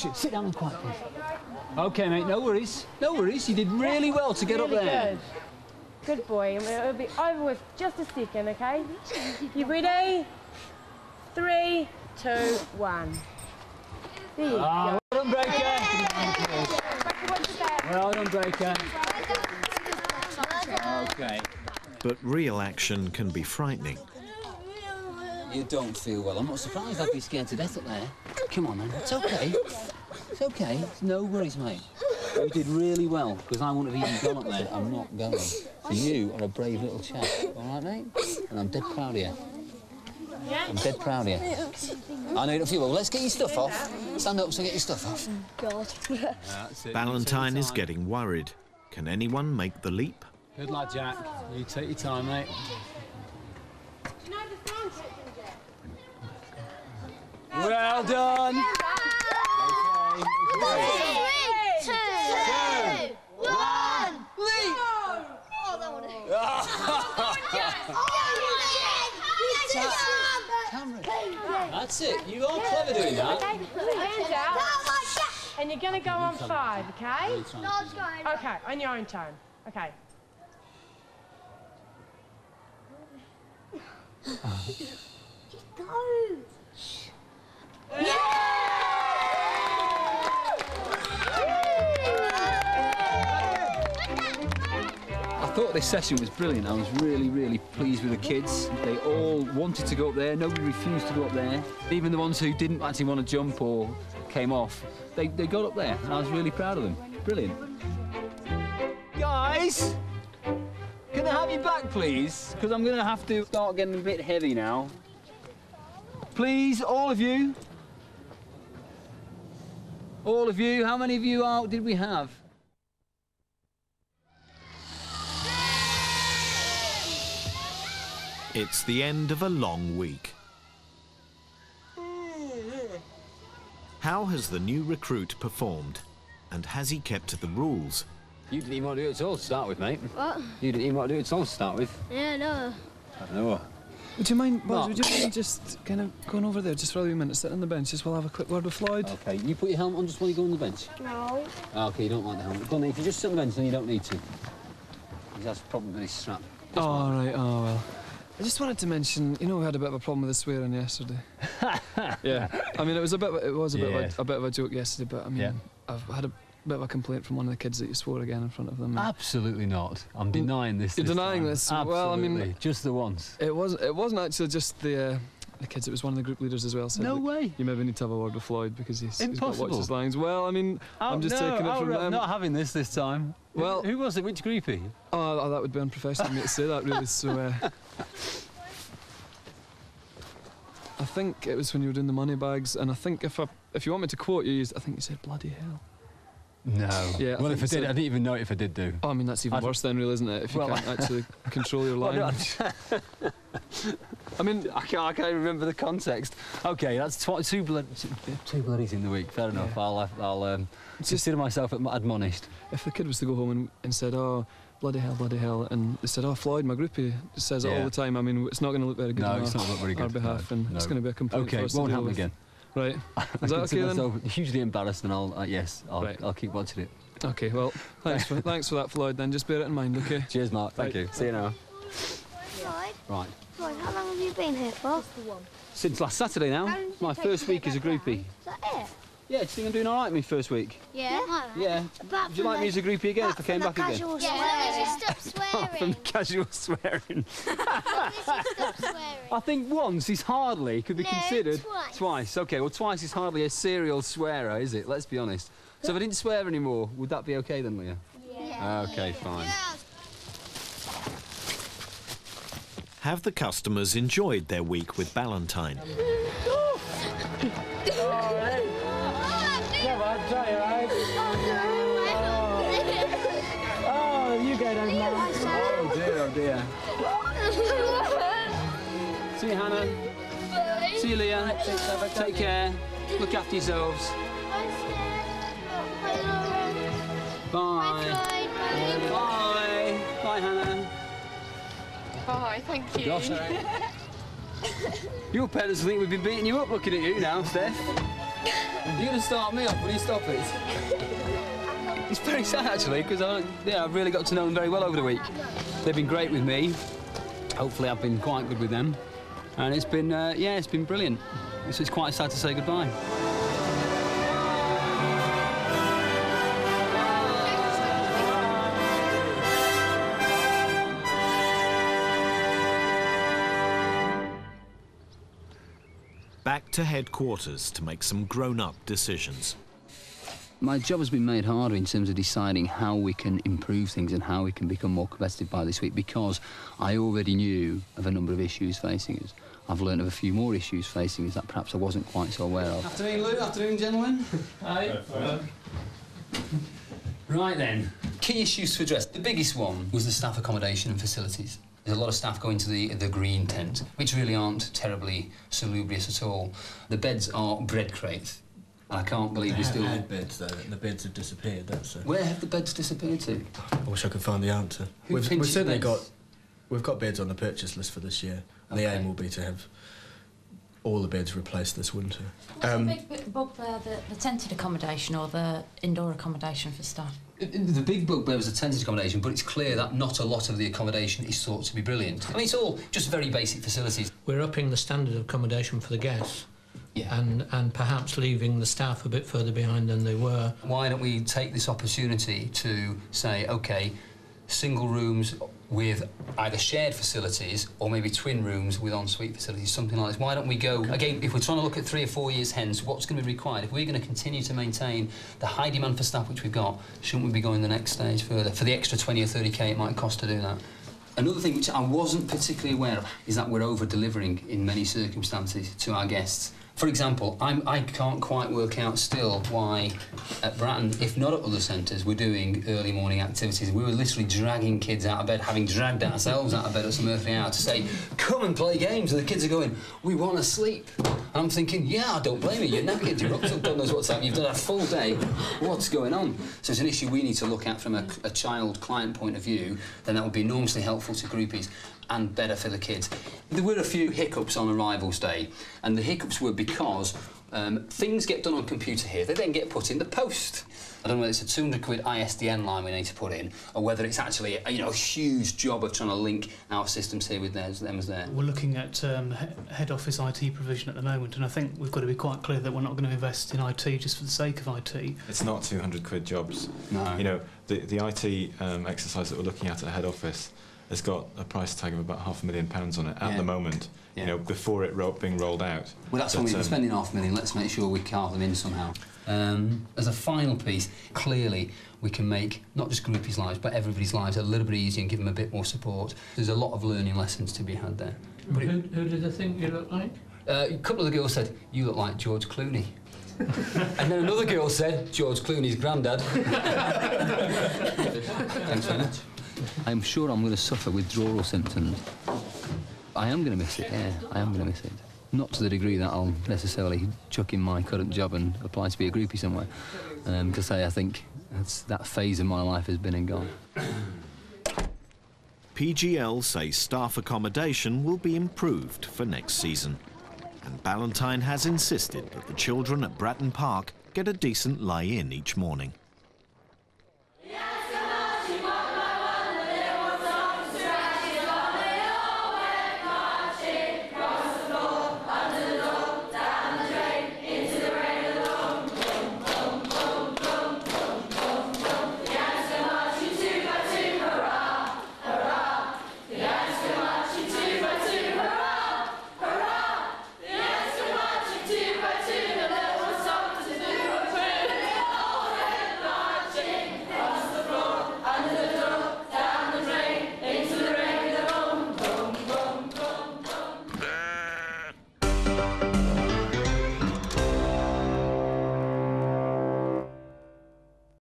action. Sit down and quiet, please. OK, mate, no worries. No worries. You did really well to get up there. Good. Good boy. It'll be over with just a second, OK? You ready? 3, 2, 1. There you go. Well done, Breaker. Well done, Breaker. OK. But real action can be frightening. You don't feel well. I'm not surprised I'd be scared to death up there. Come on, then. It's OK. It's OK. It's no worries, mate. You did really well, because I wouldn't have even gone up there. I'm not going. So you are a brave little chap. All right, mate? And I'm dead proud of you. I'm dead proud of you. I know you don't feel well. Let's get your stuff off. Stand up so get your stuff off. God. Valentine is getting worried. Can anyone make the leap? Good lad, Jack. You take your time, mate. Well done. Okay. 3, 2, 1, leap! Oh, that one. Cameron. That's it. You are clever doing that. Okay, put your hands out. And you're going to go on 5, OK? OK, on your own time. OK. Go! Yeah! I thought this session was brilliant. I was really pleased with the kids. They all wanted to go up there. Nobody refused to go up there. Even the ones who didn't actually want to jump or came off, they got up there, and I was really proud of them. Brilliant. Guys, can I have you back, please? Because I'm going to have to start getting a bit heavy now. Please, all of you. All of you. How many of you out did we have? It's the end of a long week. How has the new recruit performed? And has he kept the rules? You didn't even want to do it at all to start with, mate. What? You didn't even want to do it at all to start with. Yeah, no. I don't know what. Would you mind, Buzz, would you mind just kind of going over there just for a wee minute, sitting on the bench, just we'll have a quick word with Floyd? OK, you put your helmet on just while you go on the bench. No. OK, you don't like the helmet. Go on, if you just sit on the bench, then you don't need to. That's probably strapped. Oh, all right, oh, well. I just wanted to mention, you know, we had a bit of a problem with the swearing yesterday. Yeah, I mean, it was a bit of a joke yesterday, but I mean, I've had a bit of a complaint from one of the kids that you swore again in front of them. Absolutely not. I'm denying this. You're denying this? Absolutely. Well, I mean, just the once. It wasn't actually just the kids. It was one of the group leaders as well. Said, no way. You maybe need to have a word with Floyd because he's got to watch his lines. Well, I mean, I'm just taking it from them. I'm not having this time. Well, who was it? Which groupie? Oh, that would be unprofessional of me to say that, really. So. I think it was when you were doing the money bags, and I think if you want me to quote you, I think you said bloody hell. No. Yeah. Well, if I did, I didn't even know it if I did do. Oh, I mean, that's even worse then, really, isn't it? If you can't actually control your language. I mean, I can't remember the context. OK, that's two bloodies in the week. Fair enough. Yeah. I'll consider myself admonished. If the kid was to go home and said, oh, bloody hell, and they said, oh, Floyd, my groupie, says it all the time. I mean, it's not going to look very good on it's not look very good. Our behalf, and it's going to be a complaint for us to won't deal happen with. again. Right. Is that OK then? Hugely embarrassed, and I'll keep watching it. OK, well, thanks for that, Floyd. Then just bear it in mind, OK? Cheers, Mark. Thank you. See you now. Floyd. Right. Floyd, how long have you been here for? Since last Saturday now. My first week as a groupie. Is that it? Yeah, do you think I'm doing all right my first week? Yeah. Yeah. Would you like me as a groupie again if I came back again? Yeah, stop swearing. From casual swearing. Stop swearing. I think once is hardly could be considered. Twice. OK, well, twice is hardly a serial swearer, is it? Let's be honest. So if I didn't swear anymore, would that be OK then, Leah? Yeah. OK, fine. Yeah. Have the customers enjoyed their week with Valentine? Come on, try your eyes. Oh, you get it now. Oh dear. See you, Hannah. See you, Leah. Take care. Look after yourselves. Bye. Bye. Bye, Hannah. Bye, thank you. Gosh, your parents think we've been beating you up looking at you now, Steph. You're going to start me off, will you stop it? It's very sad, actually, because I've really got to know them very well over the week. They've been great with me. Hopefully I've been quite good with them. And it's been, yeah, it's been brilliant. So it's quite sad to say goodbye. Back to headquarters to make some grown-up decisions. My job has been made harder in terms of deciding how we can improve things and how we can become more competitive by this week, because I already knew of a number of issues facing us. I've learned of a few more issues facing us that perhaps I wasn't quite so aware of. Afternoon, Lou. Afternoon, gentlemen. Hi. Right then, key issues to address. The biggest one was the staff accommodation and facilities. There's a lot of staff going to the green tent, which really aren't terribly salubrious at all. The beds are bread crates. I can't believe we still had beds though, and the beds have disappeared. That's Where have the beds disappeared to? I wish I could find the answer. We've certainly got beds on the purchase list for this year. Okay. The aim will be to have all the beds replaced this winter. What's the big bugbear, the tented accommodation or the indoor accommodation for staff? The big bugbear was the tented accommodation, but it's clear that not a lot of the accommodation is thought to be brilliant. I mean, it's all just very basic facilities. We're upping the standard of accommodation for the guests. Yeah. And perhaps leaving the staff a bit further behind than they were. Why don't we take this opportunity to say, OK, single rooms with either shared facilities or maybe twin rooms with en-suite facilities, something like this. Why don't we go, again, if we're trying to look at 3 or 4 years hence, what's going to be required? If we're going to continue to maintain the high demand for staff which we've got, shouldn't we be going the next stage further? For the extra 20 or 30k it might cost to do that. Another thing which I wasn't particularly aware of is that we're over-delivering in many circumstances to our guests. For example, I can't quite work out still why at Bratton, if not at other centres, we're doing early morning activities. We were literally dragging kids out of bed, having dragged ourselves out of bed at some earthly hour to say, come and play games. And the kids are going, we want to sleep. And I'm thinking, yeah, I don't blame you. You're knackered, you're up till God knows what's happening. You've done a full day. What's going on? So it's an issue we need to look at from a child client point of view. Then that would be enormously helpful to groupies and better for the kids. There were a few hiccups on arrivals day, and the hiccups were because things get done on computer here, they then get put in the post. I don't know whether it's a 200 quid ISDN line we need to put in, or whether it's actually a huge job of trying to link our systems here with theirs, them as there. We're looking at head office IT provision at the moment, and I think we've got to be quite clear that we're not going to invest in IT just for the sake of IT. It's not 200 quid jobs. No. You know, the IT exercise that we're looking at head office has got a price tag of about £500,000 on it at the moment. Yeah. You know, before it being rolled out. Well, that's what we're spending £500,000. Let's make sure we carve them in somehow. As a final piece, clearly we can make not just groupies' lives, but everybody's lives a little bit easier and give them a bit more support. There's a lot of learning lessons to be had there. Who did they think you looked like? A couple of the girls said, you look like George Clooney. And then another girl said, George Clooney's granddad. Thanks very much. I'm sure I'm going to suffer withdrawal symptoms. I am going to miss it, yeah, I am going to miss it. Not to the degree that I'll necessarily chuck in my current job and apply to be a groupie somewhere. Because I think that phase of my life has been and gone. PGL say staff accommodation will be improved for next season. And Ballantyne has insisted that the children at Bratton Park get a decent lie-in each morning.